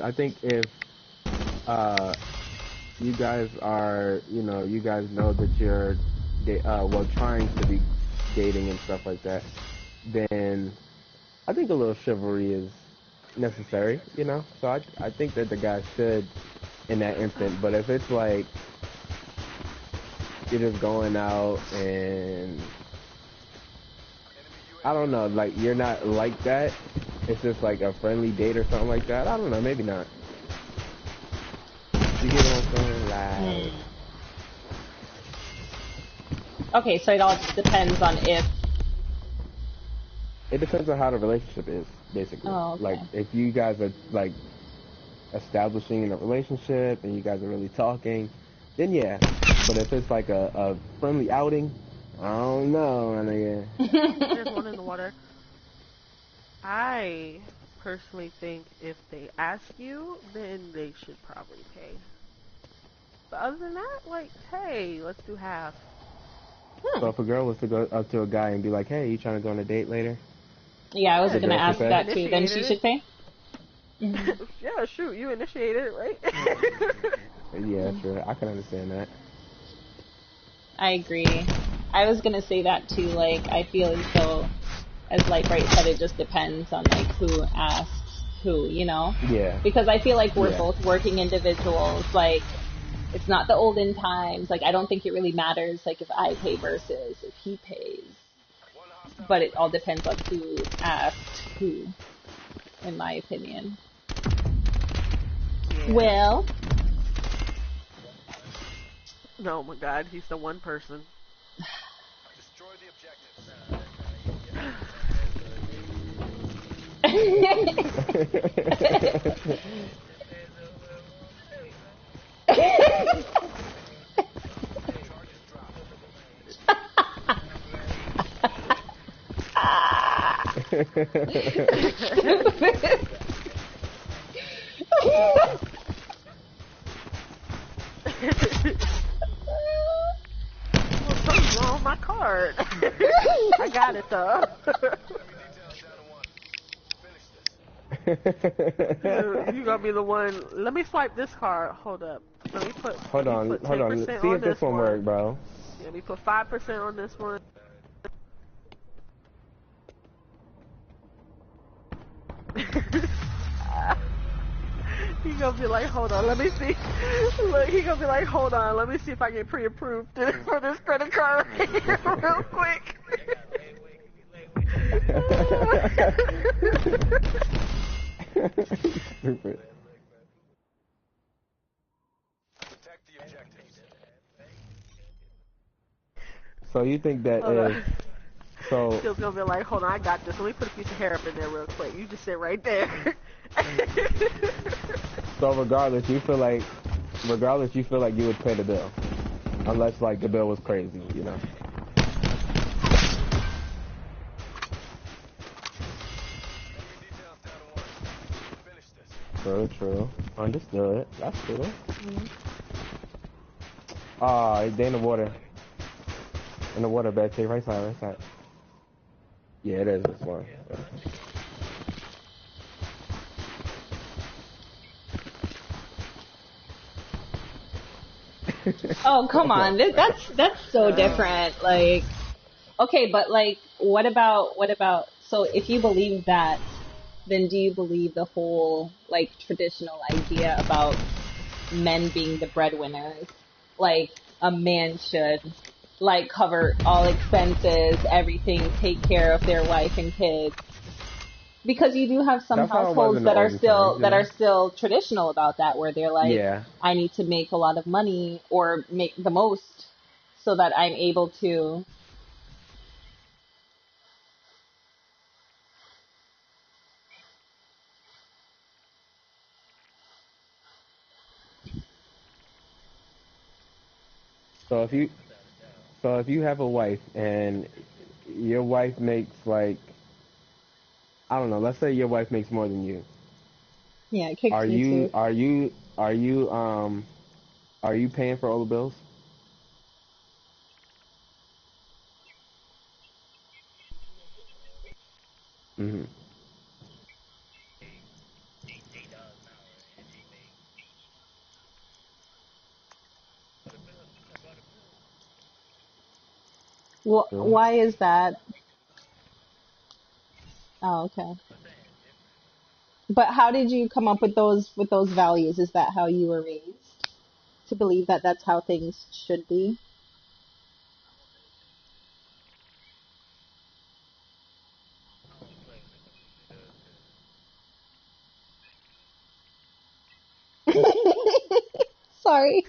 I think if uh you guys are, you guys know that you're well, trying to be dating and stuff like that, then I think a little chivalry is necessary. So I think that the guy should in that instant. But if it's like you're just going out and I don't know, like you're not like that, it's just like a friendly date or something like that. I don't know, maybe not. You get what I'm saying? Like, Hmm. Okay, so it all just depends on if. it depends on how the relationship is, basically. Oh, Like, okay. if you guys are like establishing a relationship and you guys are really talking, then yeah. But if it's like a friendly outing, I don't know, my nigga. There's one in the water. I personally think if they ask you, then they should probably pay. But other than that, like, hey, let's do half. So Hmm. if a girl was to go up to a guy and be like, "Hey, you trying to go on a date later?" Yeah, I was The Yeah, gonna girl should ask you pay. that too. Then initiated she should it. pay. Hmm. Yeah, shoot, you initiated it, right? Yeah, sure, I can understand that. I agree. I was gonna say that too. Like, I feel as though, as like Bright said, it just depends on like who asks who, Yeah, because I feel like we're yeah, both working individuals. Like, it's not the olden times. Like, I don't think it really matters. Like, if I pay versus if he pays, but it all depends on who asked who, in my opinion. Yeah. Well, No, my God, he's the one person. Stupid. Well, something's wrong with my card. I got it though. You gonna be the one. Let me swipe this card. Hold up. Let me put hold let me on, put hold ten on. percent See on if this this one one. work, bro. Let me put 5% on this one. He gonna be like, hold on, let me see. Look, he gonna be like, hold on, let me see if I get pre-approved for this credit card real quick. Stupid. So you think that Hold if on. so Skill's gonna be like, hold on, I got this. Let me put a piece of hair up in there real quick. You just sit right there. so regardless you feel like you would pay the bill unless like the bill was crazy. True, true. Understood. That's cool. Ah, they in the water. In the water, bad take right side, right side. Yeah, it is this one. Oh, come on. That's so different. Like, okay, but like, what about, so if you believe that, then do you believe the whole like traditional idea about men being the breadwinners? Like, a man should like cover all expenses, everything, take care of their wife and kids. Because you do have some That's how it was households in the that are olden times, still you know? traditional about that, where they're like, Yeah. I need to make a lot of money or make the most so that I'm able to. So if you so if you have a wife and your wife makes like I don't know, let's say your wife makes more than you. Yeah, it kicks Are me you too. are you are you are you paying for all the bills? Mhm. So, Why is that? Oh, okay. But how did you come up with those values? Is that how you were raised to believe that that's how things should be? Sorry.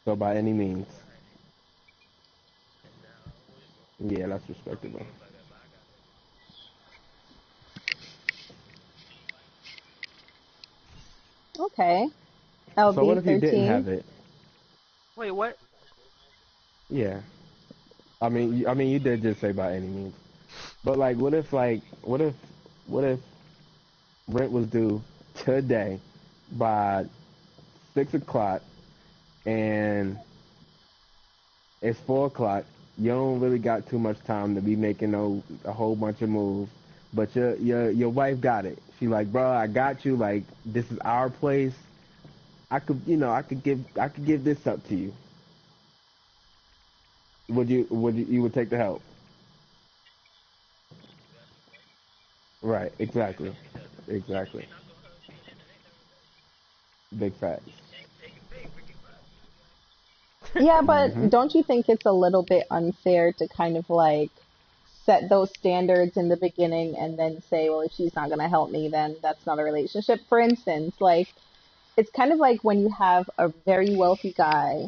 so by any means, yeah, that's respectable. Okay. So what LB if you didn't 13. have it? Wait, what? Yeah. I mean, you did just say by any means. But what if rent was due today by 6 o'clock and it's 4 o'clock? You don't really got too much time to be making a whole bunch of moves. But your wife got it. She like, bro, I got you. Like, this is our place. I could give this up to you. Would you take the help? Right. Exactly. Exactly. Big facts. Yeah, but Mhm. don't you think it's a little bit unfair to kind of like set those standards in the beginning and then say, well, if she's not going to help me, then that's not a relationship? For instance, like it's kind of like when you have a very wealthy guy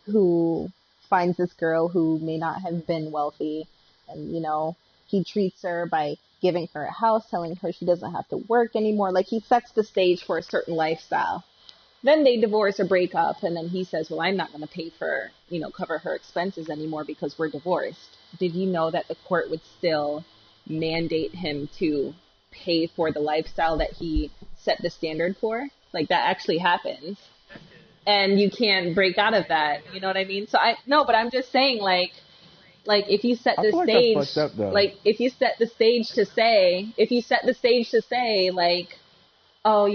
who finds this girl who may not have been wealthy, and he treats her by giving her a house, telling her she doesn't have to work anymore. Like he sets the stage for a certain lifestyle. Then they divorce or break up, and then he says, well, I'm not going to pay for, cover her expenses anymore because we're divorced. Did you know that the court would still mandate him to pay for the lifestyle that he set the standard for? Like that actually happens. And you can't break out of that. You know what I mean? So I no, but I'm just saying like if you set I the feel like that's stage, fucked up though. like if you set the stage to say like, oh,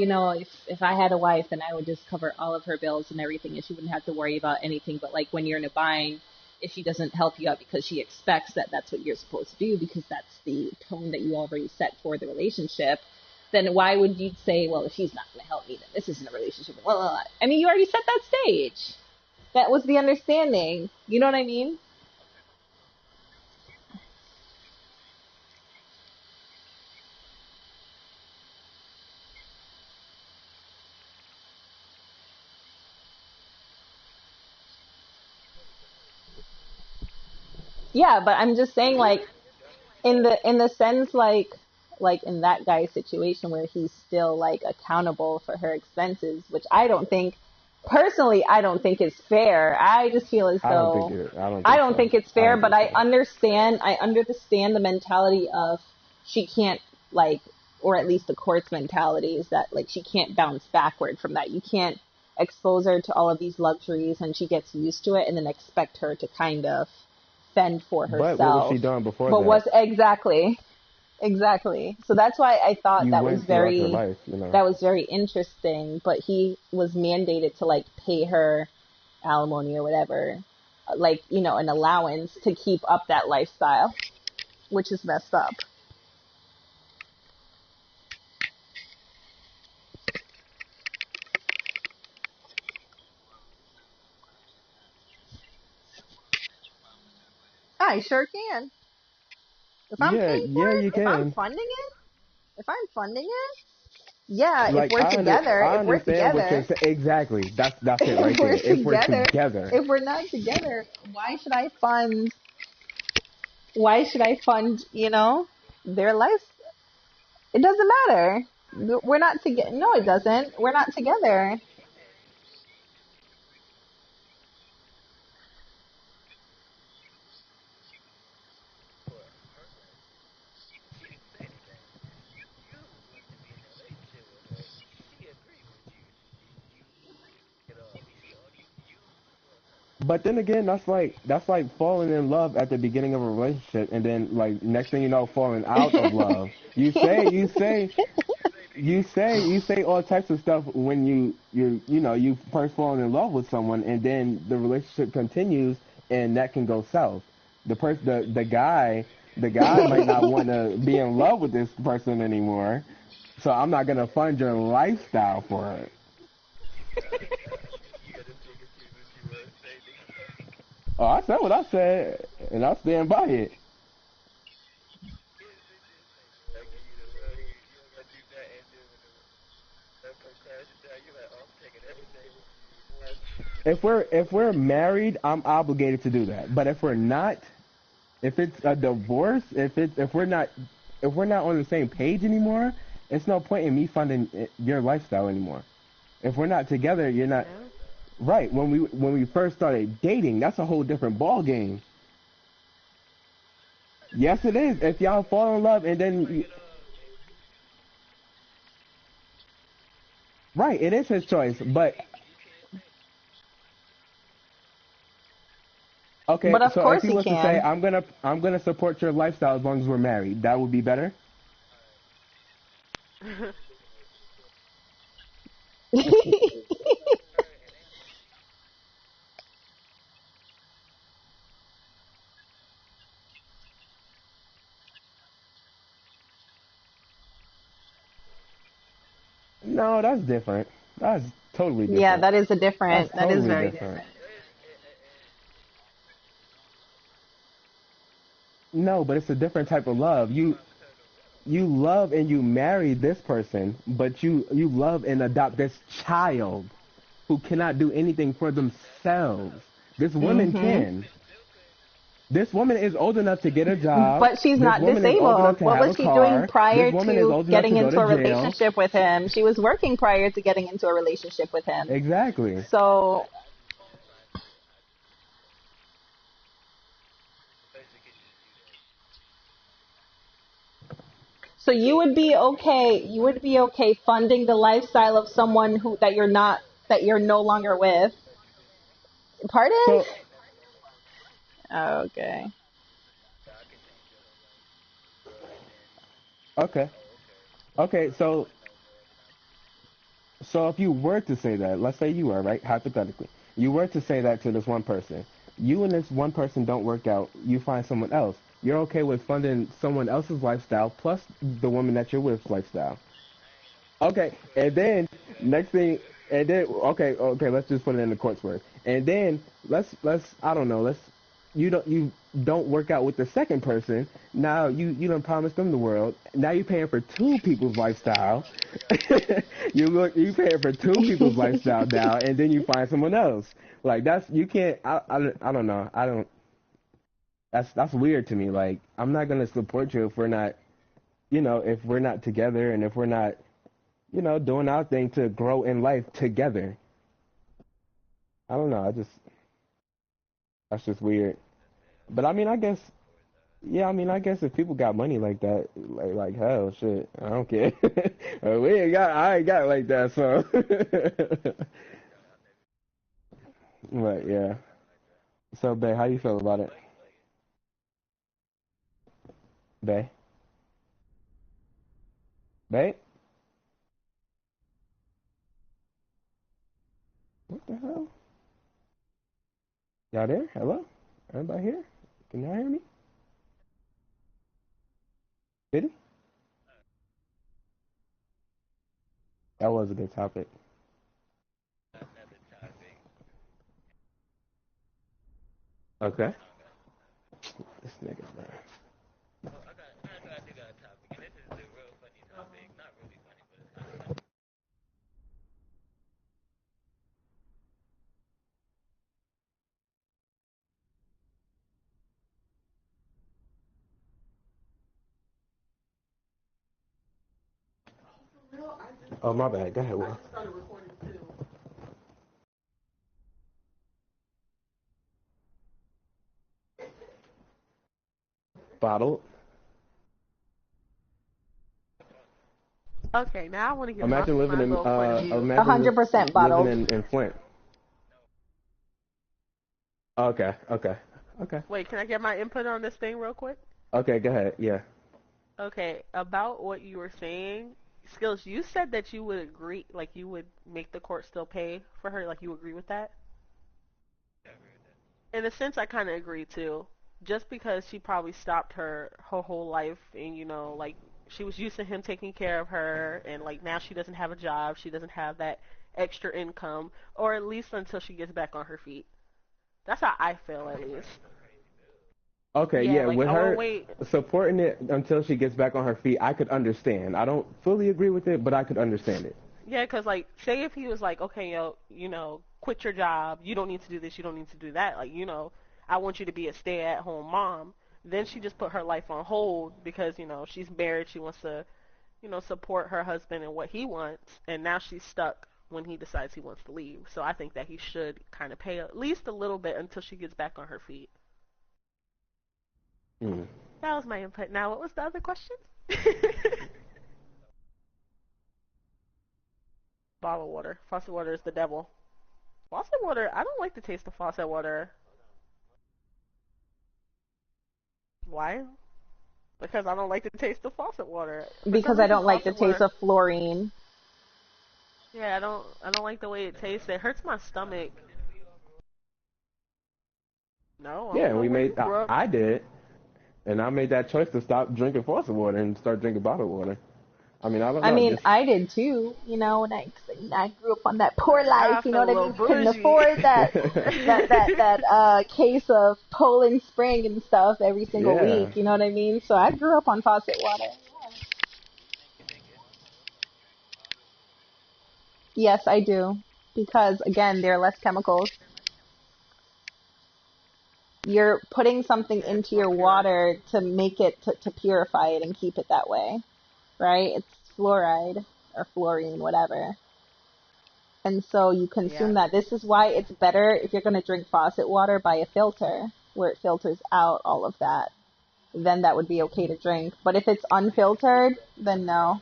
if I had a wife, then I would just cover all of her bills and everything, and she wouldn't have to worry about anything. But like when you're in a bind, if she doesn't help you out because she expects that that's what you're supposed to do because that's the tone that you already set for the relationship, then why would you say, well, if she's not going to help me, then this isn't a relationship? Well, I mean, you already set that stage. That was the understanding. You know what I mean? Yeah, but I'm just saying, like, in the sense like in that guy's situation where he's still like accountable for her expenses, which I don't think is fair. I just feel as though I don't I think don't so. think it's I fair, don't but think so. I understand the mentality of she can't like, or at least the court's mentality is that like she can't bounce backward from that. You can't expose her to all of these luxuries and she gets used to it and then expect her to kind of fend for But what was she herself. doing before But that? was exactly. So that's why I thought You went throughout her life. that was very interesting, but he was mandated to like pay her alimony or whatever, like, an allowance to keep up that lifestyle, which is messed up. I sure can. If I'm Yeah, paying for yeah, it, you can. if I'm funding it, yeah, Like I if we're understand what you're together, saying. Exactly. That's it right if we're there. If we're together, together, if we're not together, why should I fund, their life? It doesn't matter. We're not together. No, it doesn't. We're not together. But then again, that's like falling in love at the beginning of a relationship, and then like next thing you know, falling out of love. You say all types of stuff when you first falling in love with someone, and then the relationship continues, and that can go south. The guy might not want to be in love with this person anymore, so I'm not gonna fund your lifestyle for it. Oh, I said what I said, and I stand by it. If we're married, I'm obligated to do that. But if we're not, if it's a divorce, if we're not on the same page anymore, it's no point in me funding your lifestyle anymore. If we're not together, you're not right. When we first started dating, that's a whole different ball game. Yes, it is. If y'all fall in love and then right, it is his choice. But okay, But of so if course he he was to say, can. I'm gonna support your lifestyle as long as we're married, that would be better. No, that's different. That's totally Yeah, different. that is a That's different. That is totally very different. different. No, but it's a different type of love. You love and you marry this person, but you love and adopt this child who cannot do anything for themselves. This woman Mhm. can. This woman is old enough to get a job. But she's This not woman is old enough disabled. to What have was a she doing car. This prior woman is to old enough to getting go into to a jail. relationship with him? She was working prior to getting into a relationship with him. Exactly. So, so you would be okay funding the lifestyle of someone that you're no longer with. Pardon? So Okay. okay. Okay, so if you were to say that, let's say you were, right, hypothetically, you were to say that to this one person, you and this one person don't work out, you find someone else. You're okay with funding someone else's lifestyle plus the woman that you're with lifestyle. Okay, and then next thing, and then okay, let's just put it in the court's word. And then let's I don't know, you don't work out with the second person. Now you don't promise them the world. Now you're paying for two people's lifestyle. You paying for two people's lifestyle now, and then you find someone else. Like that's you can't. I don't know. I don't. That's weird to me. Like I'm not gonna support you if we're not if we're not together and if we're not doing our thing to grow in life together. I don't know. That's just weird. But I mean, I guess, yeah. I mean, I guess if people got money like that, like hell, shit, I don't care. I ain't got it like that, so. But yeah. So, Bay, how you feel about it, Bay? Bay? What the hell? Y'all there? Hello? Everybody here? Can y'all hear me? Did That was a good topic. Okay. This nigga, man. Oh, my bad. Go ahead, Will. Bottled. Okay, now I want to hear Imagine living my in little point of view. imagine 100% living bottled. in Flint. Okay, okay, okay, Wait, can I get my input on this thing real quick? okay. Go ahead. Yeah. Okay, about what you were saying, Skills, you said that you would agree, like you would make the court still pay for her, like you agree with that? In a sense, I kind of agree too. Just because she probably stopped her whole life, and like she was used to him taking care of her, and like now she doesn't have a job, she doesn't have that extra income, or at least until she gets back on her feet. That's how I feel, at least. Okay, Yeah, yeah, like with I want to her wait. supporting it until she gets back on her feet, I could understand. I don't fully agree with it, but I could understand it. Yeah, 'cause like, say if he was like, okay, quit your job. You don't need to do this. You don't need to do that. Like, I want you to be a stay-at-home mom. Then she just put her life on hold because she's married. She wants to support her husband and what he wants, and now she's stuck when he decides he wants to leave. So I think that he should kind of pay at least a little bit until she gets back on her feet. Mm. That was my input. Now, what was the other question? Bottled water. Faucet water is the devil. Faucet water, I don't like the taste of faucet water. Why? Because I don't like the taste of faucet water. For some Because I reason, don't like the faucet taste water. of fluorine. Yeah, I don't like the way it tastes. It hurts my stomach. No, I Yeah, don't and know we where you made. grew up. I did, and I made that choice to stop drinking faucet water and start drinking bottled water. I mean, I don't I know, mean, just I did too, when I grew up on that poor Now I life, you know feel a what I little mean? Couldn't bougie. afford that case of Poland Spring and stuff every single yeah. week, you know what I mean? So I grew up on faucet water. Yes, I do. Because again, there are less chemicals. You're putting something Yeah, it's into more your pure. water to make it to purify it and keep it that way, right? It's fluoride or fluorine, whatever. And so you Yeah. consume that. This is why it's better if you're going to drink faucet water by a filter, where it filters out all of that. Then that would be okay to drink. But if it's unfiltered, then no.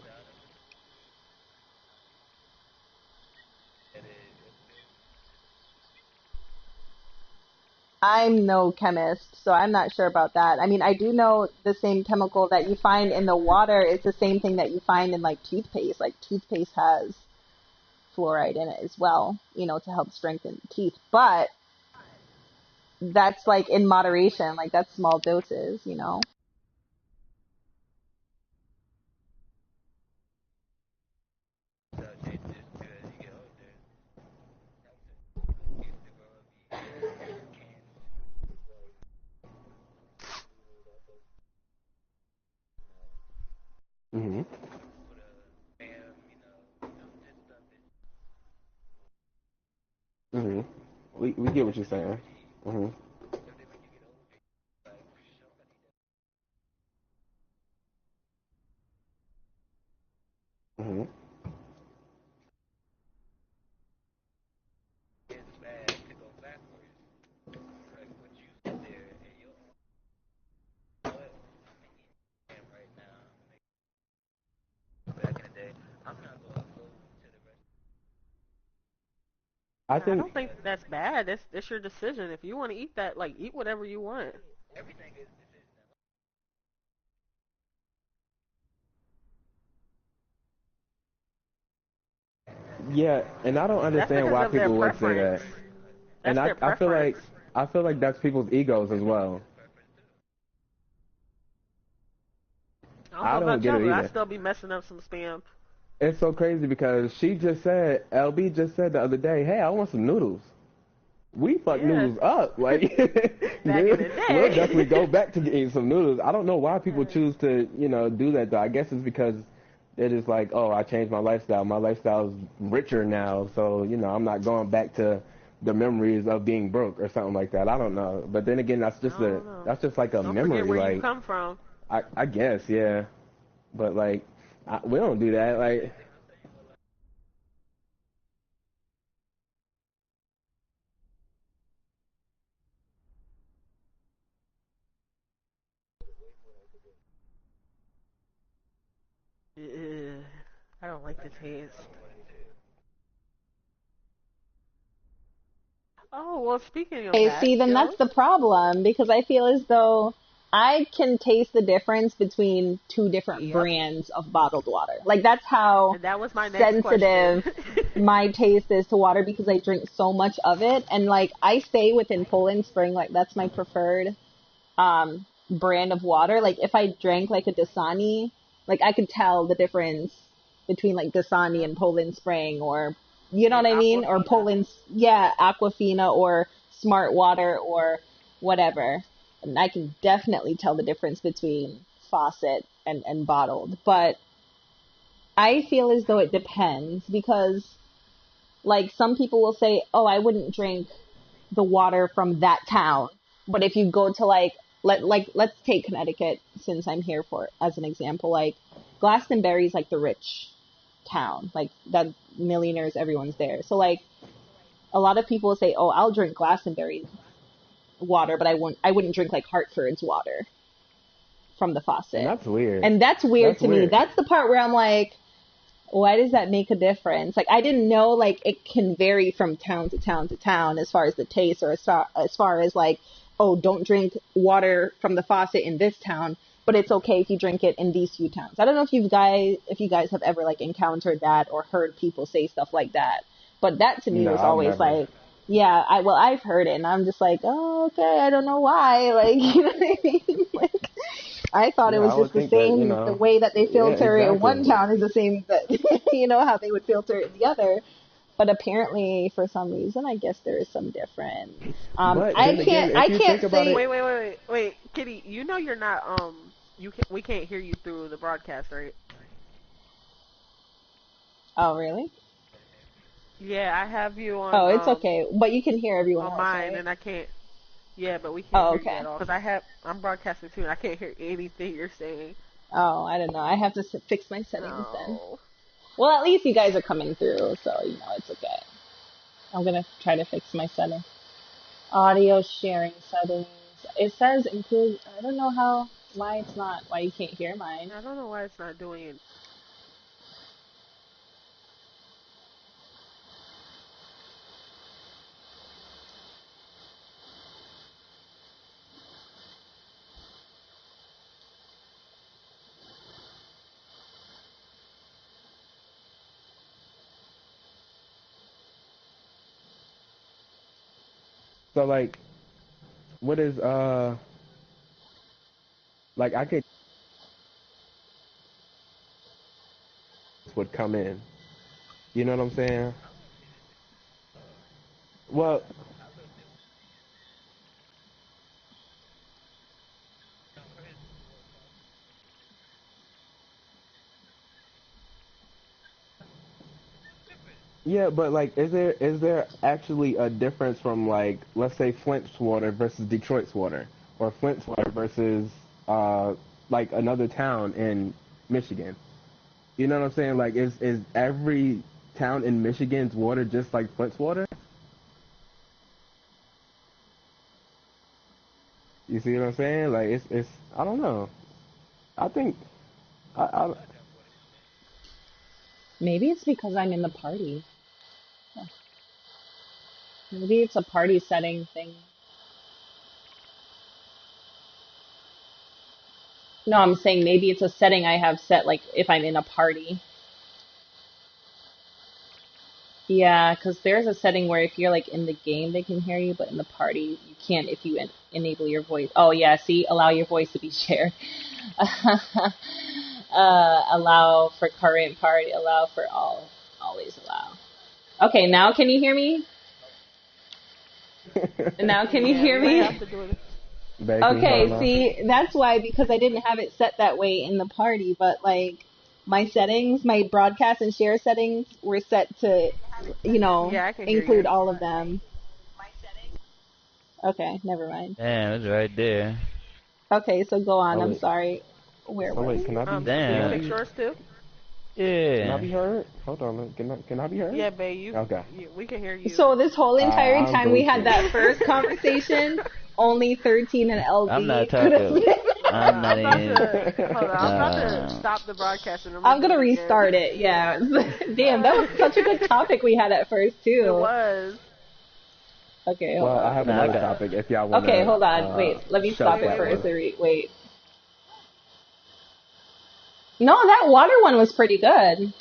I'm no chemist, so I'm not sure about that. I mean, I do know the same chemical that you find in the water is the same thing that you find in like toothpaste. Like toothpaste has fluoride in it as well, to help strengthen teeth. But that's like in moderation, like that's small doses. Mhm. Mhm. We get what you're saying. Mhm. Mhm. I I think don't think that's bad. That's your decision. If you want to eat that, like eat whatever you want. yeah, and I don't That's understand because why of their people would say preference. that. And That's their I feel preference. like that's people's egos as well. I don't know I don't about get y'all, it but I either. still be messing up some spam. It's so crazy because LB just said the other day, "Hey, I want some noodles." We fuck Yeah, noodles up. Like, back in the we'll definitely day. go back to getting some noodles. I don't know why people choose to, do that though. I guess it's because they're just like, oh, I changed my lifestyle. My lifestyle's richer now, so I'm not going back to the memories of being broke or something like that. I don't know. But then again, I don't know. that's just like a Don't forget memory. where you Like, come from. I guess, yeah. But like, we don't do that. Like, Ugh, I don't like the taste. Oh, well, speaking of Okay, that, see, then yo, that's the problem because I feel as though I can taste the difference between two different yep. brands of bottled water. Like that's how And that was my next question. sensitive my taste is to water because I drink so much of it. And like I stay within Poland Spring, like that's my preferred brand of water. Like if I drank like a Dasani, like I could tell the difference between like Dasani Yep. and Poland Spring or you know And what I mean? Or Aquafina. Poland's yeah, Aquafina or Smart Water or whatever. And I can definitely tell the difference between faucet and bottled. But I feel as though it depends because like some people will say, "Oh, I wouldn't drink the water from that town." But if you go to let's take Connecticut since I'm here for as an example, like Glastonbury is like the rich town, like that millionaires, everyone's there. So like a lot of people say, "Oh, I'll drink Glastonbury water, but I wouldn't drink like Hartford's water from the And faucet." that's weird. And that's weird That's to me. weird. That's the part where I'm like, why does that make a difference? Like, I didn't know, like, it can vary from town to town to town as far as the taste or as far as, like, oh, don't drink water from the faucet in this town, but it's okay if you drink it in these few towns. I don't know if you guys have ever, like, encountered that or heard people say stuff like that. But that to me No, was I've always never. like, yeah, I've heard it, and I'm just like, oh, okay, I don't know why. Like, you know what I mean? Like, I thought it Yeah, was I would just the think that, same, the way that they yeah, filter it in one exactly. town is the same that, how they would filter it in the other. But apparently, for some reason, I guess there is some difference. But then again, I if you think can't about say, it, Wait, Kitty. You know you're not we can't hear you through the broadcast, right? oh, really? Yeah, I have you Oh, it's okay. But you can hear everyone on else, mine, right? and I can't. Yeah, but we can't Oh, hear you okay. at all because I'm broadcasting too, and I can't hear anything you're saying. Oh, I don't know. I have to fix my settings then. No. Well, at least you guys are coming through, so, it's okay. I'm going to try to fix my settings. Audio sharing settings. It says include, I don't know why why you can't hear mine. I don't know why it's not doing it. so like, what is like I could would come in. You know what I'm saying? Well, yeah, but like, is there actually a difference from like, let's say Flint's water versus Detroit's water, or Flint's water versus uh like another town in Michigan? You know what I'm saying? Like, is every town in Michigan's water just like Flint's water? You see what I'm saying? Like, it's I don't know. I think I Maybe it's because I'm in the party. Maybe it's a party setting thing. No, I'm saying maybe it's a setting I have set, like if I'm in a party. Yeah, because there's a setting where if you're like in the game, they can hear you, but in the party, you can't if you enable your voice. Oh, yeah, see, allow your voice to be shared. Allow for current party, allow for all, always allow. Okay, now can you hear me? Now can you Yeah, we hear might me? have to do it. Becky, hold Okay, on. see, that's why, because I didn't have it set that way in the party, but like my settings, my broadcast and share settings were set to, Yeah, I can hear include you. all of them. Okay, never mind. Damn, it's right there. Okay, so go on. Oh I'm wait, sorry. Where so were wait, we? Can you can I Damn. fix be yours too? can I Yeah. be heard? Hold on, can I be heard? Yeah, babe, Okay. we can hear you. So this whole entire I'll time go we had to. that first conversation, only 13 and I'm not LB could have talking. been. I'm not I'm about even. to hold on. I'm about to Nah. stop the broadcast and I'm do gonna it again. restart it. Yeah. Damn, that was such a good topic we had at first It too. was. Okay, hold Well, I on. have another topic if y'all want. Okay, hold on. Wait, let me stop it one. first. Wait. No, that water one was pretty good.